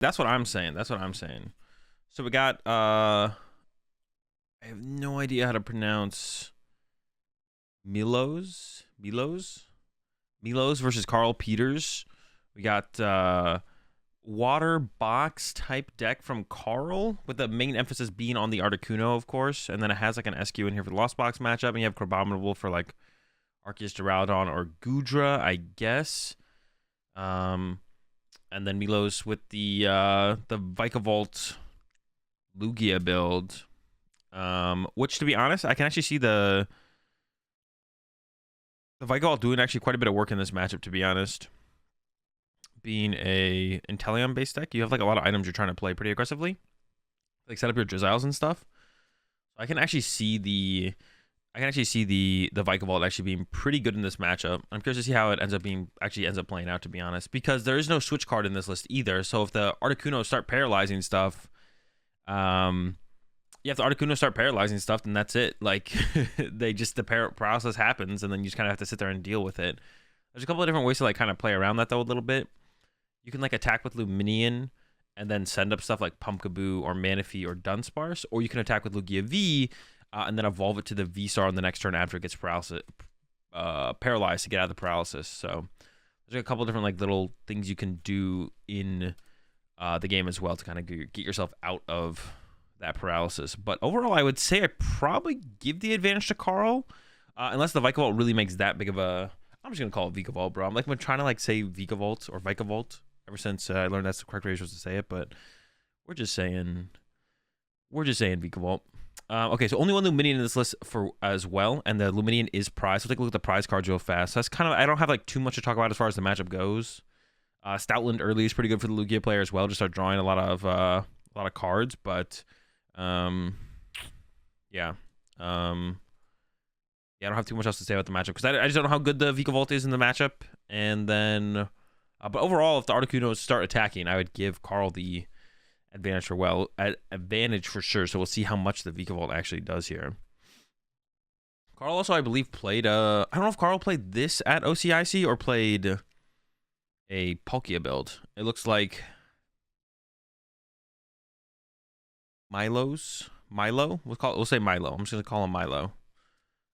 That's what I'm saying. That's what I'm saying. So we got I have no idea how to pronounce Milos versus Carl Peters. We got water box type deck from Carl, with the main emphasis being on the Articuno, of course, and then it has like an SQ in here for the Lost Box matchup, and you have Crabominable for like Arceus Duraludon or Gudra, I guess. And then Milos with the Vikavolt Lugia build, which, to be honest, I can actually see the Vikavolt doing actually quite a bit of work in this matchup, to be honest. Being a Inteleon based deck, you have like a lot of items you're trying to play pretty aggressively, like set up your Drizzles and stuff. I can actually see the Vikavolt actually being pretty good in this matchup. I'm curious to see how it ends up playing out, to be honest, because there is no switch card in this list either. So if the Articuno start paralyzing stuff, if the Articuno start paralyzing stuff, then that's it. Like, the paralysis happens, and then you just kind of have to sit there and deal with it. There's a couple of different ways to like kind of play around that though a little bit. You can like attack with Luminion and then send up stuff like Pumpkaboo or Manaphy or Dunsparce, or you can attack with Lugia V and then evolve it to the V-Star on the next turn after it gets paralyzed to get out of the paralysis. So there's a couple of different like little things you can do in the game as well to kind of get yourself out of that paralysis. But overall, I would say I probably give the advantage to Carl, unless the Vikavolt really makes that big of a... I'm just gonna call it Vikavolt, bro. I'm trying to like say Vikavolt or Vikavolt ever since I learned that's the correct way you're supposed to say it. But we're just saying Vikavolt. Okay, so only one Luminion in this list as well, and the Luminion is prize. So take a look at the prize cards real fast. So that's kind of... I don't have like too much to talk about as far as the matchup goes. Stoutland early is pretty good for the Lugia player as well. Just start drawing a lot of cards, but yeah. I don't have too much else to say about the matchup because I just don't know how good the Vikavolt is in the matchup. And then, but overall, if the Articunos start attacking, I would give Carl the advantage for sure. So we'll see how much the Vikavolt actually does here. Carl also, I believe, played I don't know if Carl played this at OCIC or played a Palkia build. It looks like Milo. We'll say Milo. I'm just gonna call him Milo.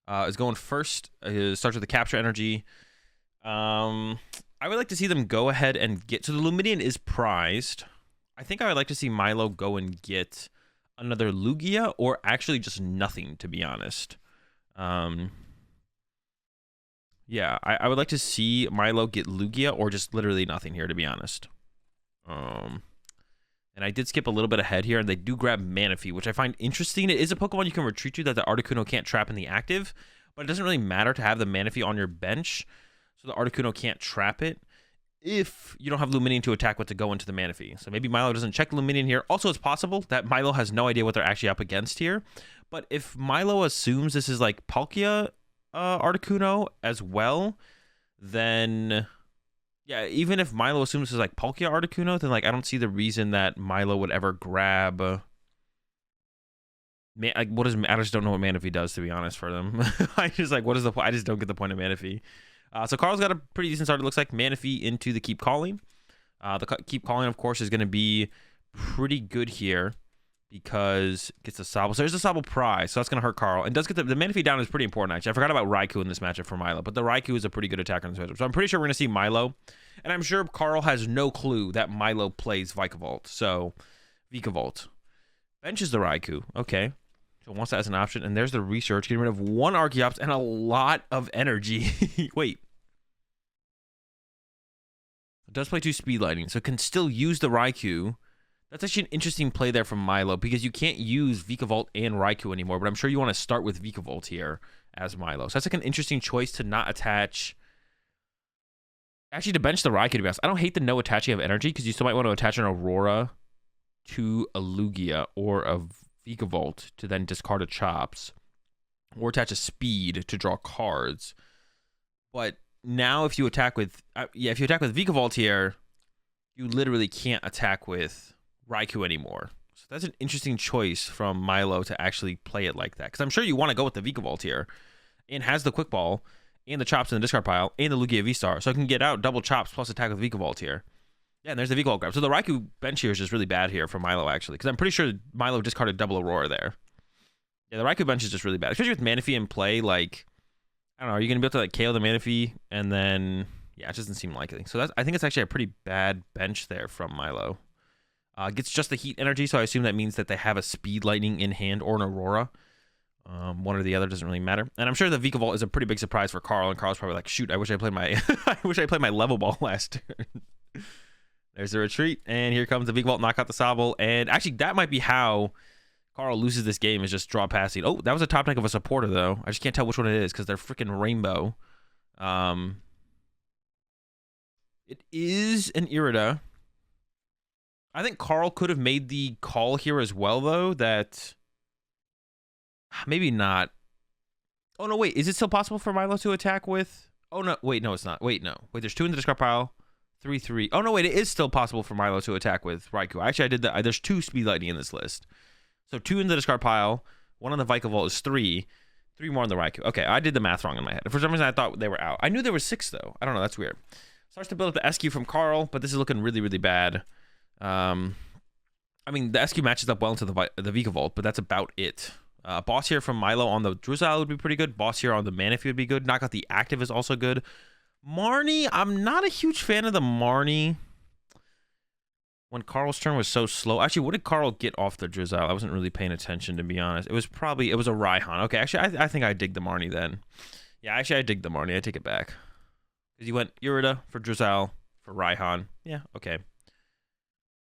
Is going first. Starts with the capture energy. I would like to see them go ahead and get... So the Luminion is prized. I think I would like to see Milo go and get another Lugia, or actually just nothing, to be honest. Yeah, I would like to see Milo get Lugia or just literally nothing here, to be honest. And I did skip a little bit ahead here, and they do grab Manaphy, which I find interesting. It is a Pokemon you can retreat to that the Articuno can't trap in the active, but it doesn't really matter to have the Manaphy on your bench, so the Articuno can't trap it if you don't have Luminion to attack with to go into the Manaphy. So maybe Milo doesn't check Luminion here. Also, it's possible that Milo has no idea what they're actually up against here, but if Milo assumes this is like Palkia Articuno as well, then... Yeah, even if Milo assumes it's like Palkia Articuno, then like I don't see the reason that Milo would ever grab. What is? I just don't know what Manaphy does, to be honest. For them, I just like what is the? I just don't get the point of Manaphy. So Carl's got a pretty decent start. It looks like Manaphy into the Keep Calling. The Keep Calling, of course, is going to be pretty good here because it gets the Sobble. So there's a Sobble prize, so that's going to hurt Carl. And does get the Manaphy down is pretty important, actually. I forgot about Raikou in this matchup for Milo, but the Raikou is a pretty good attacker in this matchup. So I'm pretty sure we're going to see Milo. And I'm sure Carl has no clue that Milo plays Vikavolt. So, Vikavolt. Benches the Raikou. Okay. So wants that as an option. And there's the research. Getting rid of one Archeops and a lot of energy. Wait. It does play 2 Speed Lightning, so it can still use the Raikou. That's actually an interesting play there from Milo, because you can't use Vikavolt and Raikou anymore, but I'm sure you want to start with Vikavolt here as Milo. So that's like an interesting choice to not attach... Actually, to bench the Raikou, to be honest. I don't hate the no attaching of energy, because you still might want to attach an Aurora to a Lugia or a Vikavolt to then discard a Chops, or attach a Speed to draw cards. But now if you attack with... if you attack with Vikavolt here, you literally can't attack with Raikou anymore. So that's an interesting choice from Milo to actually play it like that. Because I'm sure you want to go with the Vikavolt here. And has the Quick Ball, and the Chops in the discard pile, and the Lugia V-Star. So I can get out double Chops plus attack with Vikavolt here. Yeah, and there's the V-Vault grab. So the Raikou bench here is just really bad here for Milo, actually, because I'm pretty sure Milo discarded double Aurora there. Yeah, the Raikou bench is just really bad, especially with Manaphy in play. Like, I don't know, are you going to be able to like KO the Manaphy and then, yeah, it just doesn't seem likely. So I think it's actually a pretty bad bench there from Milo. Gets just the Heat energy, so I assume that means that they have a Speed Lightning in hand or an Aurora. One or the other doesn't really matter. And I'm sure the Vikavolt is a pretty big surprise for Carl, and Carl's probably like, shoot, I wish I played my I wish I played my level ball last turn. There's the retreat, and here comes the Vikavolt, knock out the Sobble. And actually, that might be how Carl loses this game, is just draw passing. Oh, that was a top deck of a supporter, though. I just can't tell which one it is, because they're freaking rainbow. It is an Irida. I think Carl could have made the call here as well, though, that... Maybe not. Oh, no, wait. Is it still possible for Milo to attack with... Oh, no. Wait, no, it's not. Wait, no. Wait, there's 2 in the discard pile. 3/3. Oh, no, wait. It is still possible for Milo to attack with Raikou. Actually, I did that. There's 2 Speed Lightning in this list. So 2 in the discard pile. 1 on the Vikavolt is 3. 3 more on the Raikou. Okay, I did the math wrong in my head. For some reason, I thought they were out. I knew there was 6, though. I don't know. That's weird. Starts to build up the SQ from Carl, but this is looking really, really bad. I mean, the SQ matches up well into the Vikavolt, but that's about it. Boss here from Milo on the Drizzile would be pretty good. Boss here on the Manaphy would be good. Knock out the Active is also good. Marnie, I'm not a huge fan of the Marnie. When Carl's turn was so slow. Actually, what did Carl get off the Drizzile? I wasn't really paying attention, to be honest. It was a Raihan. Okay, actually, I think I dig the Marnie then. Yeah, actually, I dig the Marnie. I take it back. Because you went Irida for Drizzile for Raihan. Yeah, okay.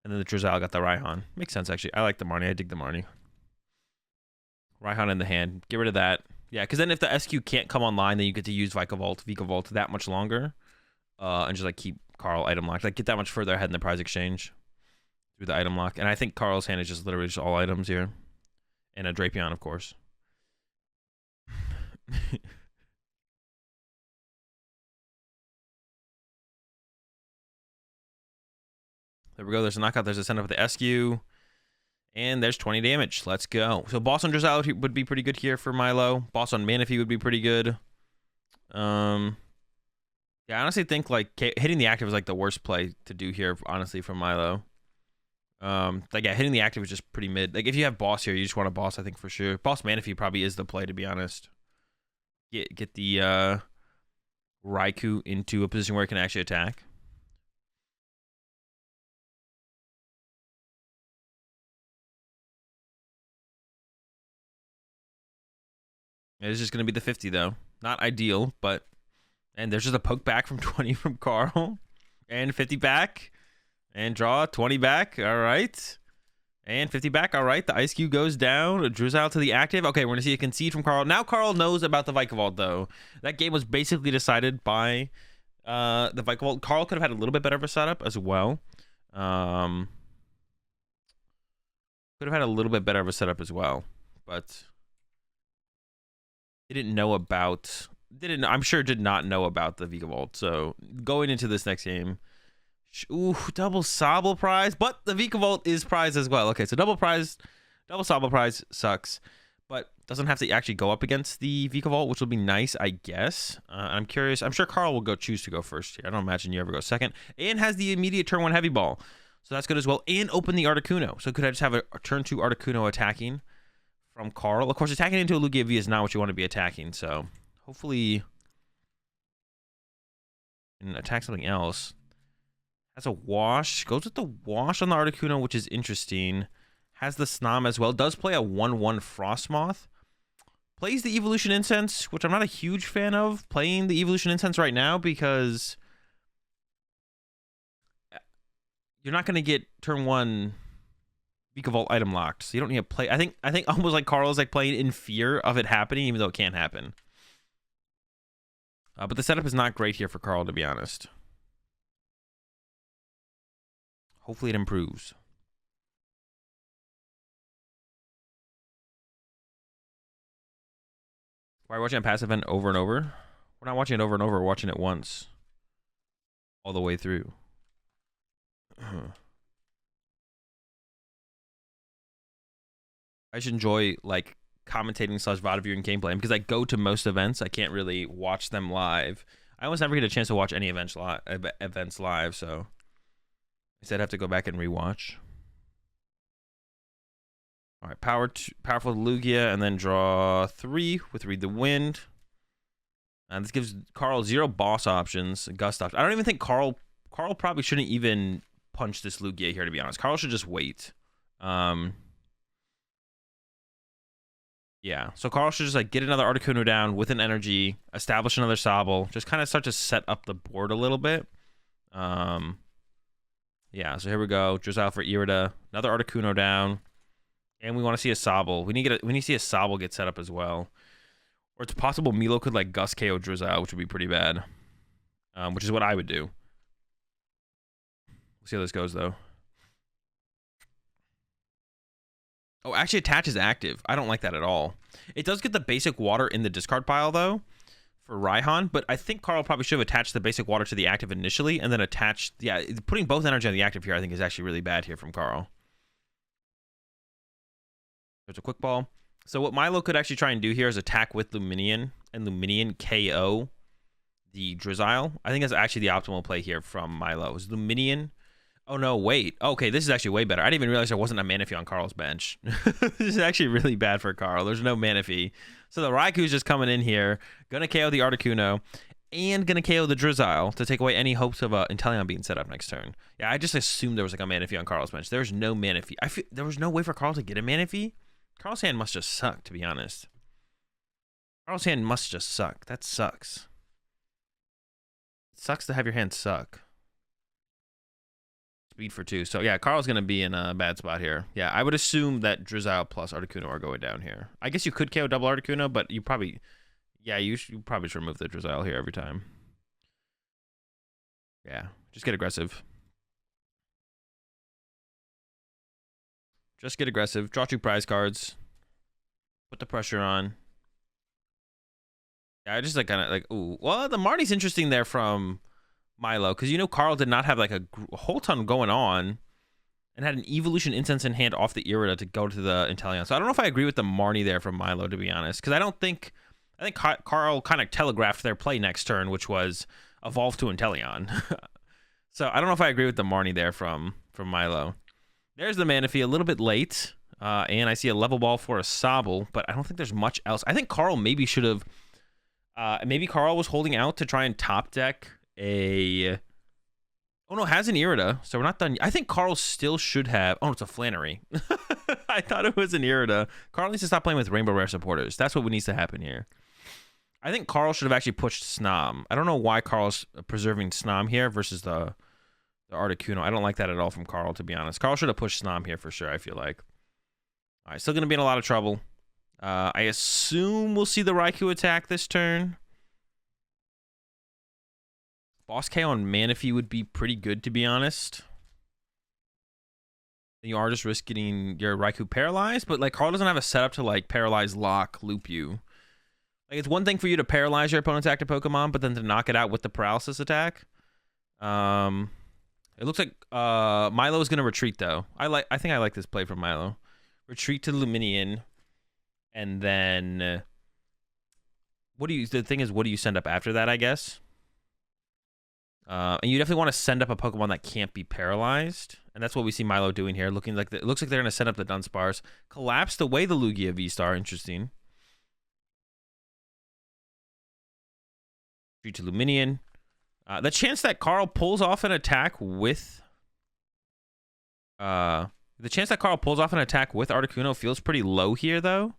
And then the Drizzile got the Raihan. Makes sense, actually. I like the Marnie. I dig the Marnie. Raihan in the hand. Get rid of that. Yeah, because then if the SQ can't come online, then you get to use Vikavolt that much longer. And just like keep Carl item locked. Like get that much further ahead in the prize exchange through the item lock. And I think Carl's hand is just literally just all items here. And a Drapion, of course. There we go. There's a knockout. There's a send up with the SQ. And there's 20 damage. Let's go. So Boss on Drizzile would be pretty good here for Milo. Boss on Manaphy would be pretty good. Yeah, I honestly think like hitting the active is like the worst play to do here, honestly, for Milo. Like yeah, hitting the active is just pretty mid. Like if you have Boss here, you just want a Boss, I think, for sure. Boss Manaphy probably is the play, to be honest. Get the Raikou into a position where it can actually attack. It's just going to be the 50, though. Not ideal, but... And there's just a poke back from 20 from Carl. And 50 back. And draw 20 back. All right. And 50 back. All right. The Ice Cube goes down. Drizzile to the active. Okay, we're going to see a concede from Carl. Now Carl knows about the Vikavolt, though. That game was basically decided by the Vikavolt. Carl could have had a little bit better of a setup as well. Could have had a little bit better of a setup as well. But... He didn't know about... I'm sure did not know about the Vikavolt. So going into this next game... Ooh, double Sobble prize. But the Vikavolt is prize as well. Okay, so double Sobble prize sucks. But doesn't have to actually go up against the Vikavolt, which will be nice, I guess. I'm curious. I'm sure Carl will choose to go first here. I don't imagine you ever go second. And has the immediate turn 1 heavy ball. So that's good as well. And open the Articuno. So could I just have a turn 2 Articuno attacking from Carl? Of course, attacking into a Lugia V is not what you want to be attacking. So hopefully... And attack something else. Has a wash. Goes with the wash on the Articuno, which is interesting. Has the Snom as well. Does play a 1/1 Frostmoth. Plays the Evolution Incense, which I'm not a huge fan of. Playing the Evolution Incense right now because you're not going to get turn 1 Vikavolt item locked. So you don't need to play. I think almost like Carl is like playing in fear of it happening, even though it can't happen. But the setup is not great here for Carl, to be honest. Hopefully it improves. Why are we watching a passive event over and over? We're not watching it over and over. We're watching it once. All the way through. I should enjoy, like, commentating / VOD viewing gameplay because I go to most events. I can't really watch them live. I almost never get a chance to watch any events live, so Instead, I have to go back and rewatch. All right, powerful Lugia, and then draw 3 with Read the Wind. And this gives Carl 0 boss options, gust options. I don't even think Carl probably shouldn't even punch this Lugia here, to be honest. Carl should just wait. Yeah, so Carl should just like get another Articuno down with an energy, establish another Sobble, just kind of start to set up the board a little bit. Yeah, so here we go. Drizzile for Irida, another Articuno down. And we want to see a Sobble. We need to see a Sobble get set up as well. Or it's possible Milo could like Gust KO Drizzile, which would be pretty bad. Which is what I would do. We'll see how this goes though. Oh, actually attach is active. I don't like that at all. It does get the basic water in the discard pile though for Raihan, but I think Carl probably should have attached the basic water to the active initially and then attached, yeah, putting both energy on the active here I think is actually really bad here from Carl. There's a quick ball. So what Milo could actually try and do here is attack with Luminion and Luminion KO the Drizzile. I think that's actually the optimal play here from Milo. Is Luminion? Oh no, wait. Okay, this is actually way better. I didn't even realize there wasn't a Manaphy on Carl's bench. This is actually really bad for Carl. There's no Manaphy. So the Raiku's just coming in here, gonna KO the Articuno, and gonna KO the Drizzile to take away any hopes of Inteleon being set up next turn. Yeah, I just assumed there was like a Manaphy on Carl's bench. There's no Manaphy. I feel there was no way for Carl to get a Manaphy. Carl's hand must just suck, to be honest. Carl's hand must just suck. That sucks. It sucks to have your hand suck. Speed for 2. So yeah, Carl's gonna be in a bad spot here. Yeah, I would assume that Drizzile plus Articuno are going down here. I guess you could KO double Articuno, but you probably, yeah, you probably should remove the Drizzile here every time. Yeah, just get aggressive. Just get aggressive. Draw 2 prize cards. Put the pressure on. Yeah, I just like kind of like, ooh. Well, the Marnie's interesting there from Milo, because you know Carl did not have like a whole ton going on and had an Evolution Incense in hand off the Irida to go to the Inteleon. So I don't know if I agree with the Marnie there from Milo, to be honest, because I think Carl kind of telegraphed their play next turn, which was evolve to Inteleon. So I don't know if I agree with the Marnie there from Milo. There's the Manaphy a little bit late, and I see a level ball for a Sobble, but I don't think there's much else. I think Carl maybe should have, maybe Carl was holding out to try and top deck a, oh no, has an Irida, so we're not done. I think Carl still should have, oh, it's a Flannery. I thought it was an Irida. Carl needs to stop playing with Rainbow Rare supporters. That's what needs to happen here. I think Carl should have actually pushed Snom. I don't know why Carl's preserving Snom here versus the Articuno. I don't like that at all from Carl, to be honest. Carl should have pushed Snom here for sure, I feel like. All right, still going to be in a lot of trouble. I assume we'll see the Raikou attack this turn. Boss KO on Manaphy would be pretty good, to be honest. You are just risking your Raikou paralyzed, but like Carl doesn't have a setup to like paralyze, lock, loop you. Like it's one thing for you to paralyze your opponent's active Pokemon, but then to knock it out with the paralysis attack. It looks like Milo is gonna retreat though. I think I like this play from Milo. Retreat to Luminion, and then the thing is, what do you send up after that? I guess. And you definitely want to send up a Pokemon that can't be paralyzed, and that's what we see Milo doing here. Looking like it looks like they're gonna send up the Dunsparce, collapse away the Lugia V-Star. Interesting. Retreat to Luminion. The chance that Carl pulls off an attack with Articuno feels pretty low here, though.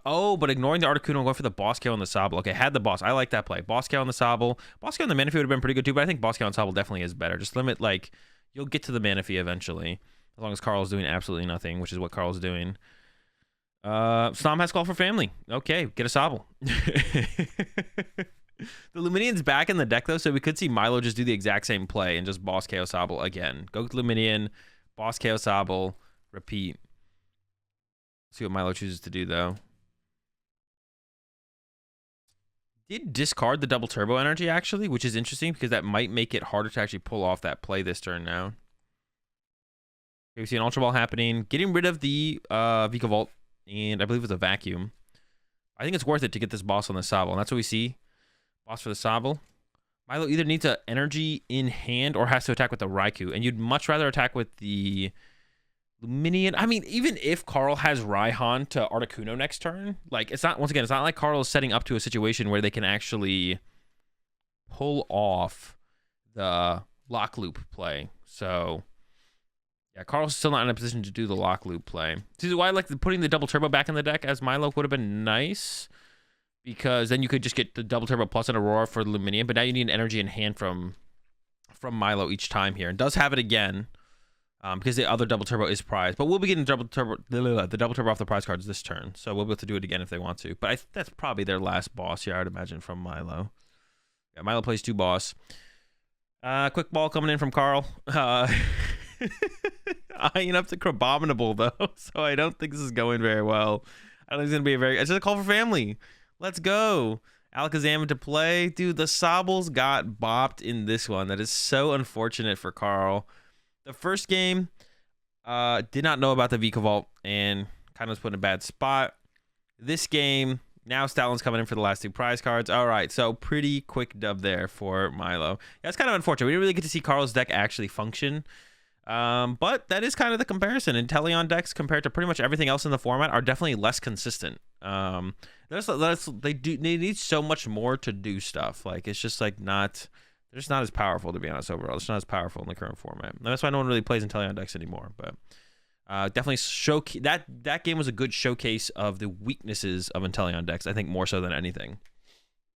Oh, but ignoring the Articuno, going for the Boss KO on the Sobble. Okay, had the Boss. I like that play. Boss KO on the Sobble. Boss KO on the Manaphy would have been pretty good, too, but I think Boss KO on Sobble definitely is better. Just limit, like, you'll get to the Manaphy eventually, as long as Carl's doing absolutely nothing, which is what Carl's doing. Snom has Call for Family. Okay, get a Sobble. The Luminion's back in the deck, though, so we could see Milo just do the exact same play and just Boss KO Sobble again. Go with Luminion, Boss KO Sobble, repeat. See what Milo chooses to do, though. Did discard the double turbo energy, actually, which is interesting because that might make it harder to actually pull off that play this turn now. Okay, we see an Ultra Ball happening. Getting rid of the Vikavolt, and I believe it's a Vacuum. I think it's worth it to get this Boss on the Sobble, and that's what we see. Boss for the Sobble. Milo either needs an energy in hand or has to attack with the Raikou, and you'd much rather attack with the Luminion. I mean, even if Carl has Raihan to Articuno next turn, like it's not, once again, it's not like Carl is setting up to a situation where they can actually pull off the lock loop play. So yeah, Carl's still not in a position to do the lock loop play. This is why I like putting the double turbo back in the deck as Milo would have been nice, because then you could just get the double turbo plus an Aurora for Luminion, but now you need an energy in hand from Milo each time here. It does have it again. Because the other double turbo is prize, but we'll be getting the double turbo off the prize cards this turn, so we'll be able to do it again if they want to. But that's probably their last boss here, I would imagine, from Milo. Yeah, Milo plays 2 boss. Quick ball coming in from Carl. Eyeing up to Crabominable though, so I don't think this is going very well. I don't think it's gonna be it's just a call for family. Let's go. Alakazam to play, dude. The Sobbles got bopped in this one. That is so unfortunate for Carl. The first game, did not know about the Vika Vault and kind of was put in a bad spot. This game, now Stoutland's coming in for the last 2 prize cards. All right, so pretty quick dub there for Milo. Yeah, it's kind of unfortunate. We didn't really get to see Carl's deck actually function. But that is kind of the comparison. Inteleon decks compared to pretty much everything else in the format are definitely less consistent. They need so much more to do stuff. Like, it's just like not... They're just not as powerful, to be honest, overall. It's not as powerful in the current format. And that's why no one really plays Inteleon decks anymore. But definitely that game was a good showcase of the weaknesses of Inteleon decks, I think, more so than anything.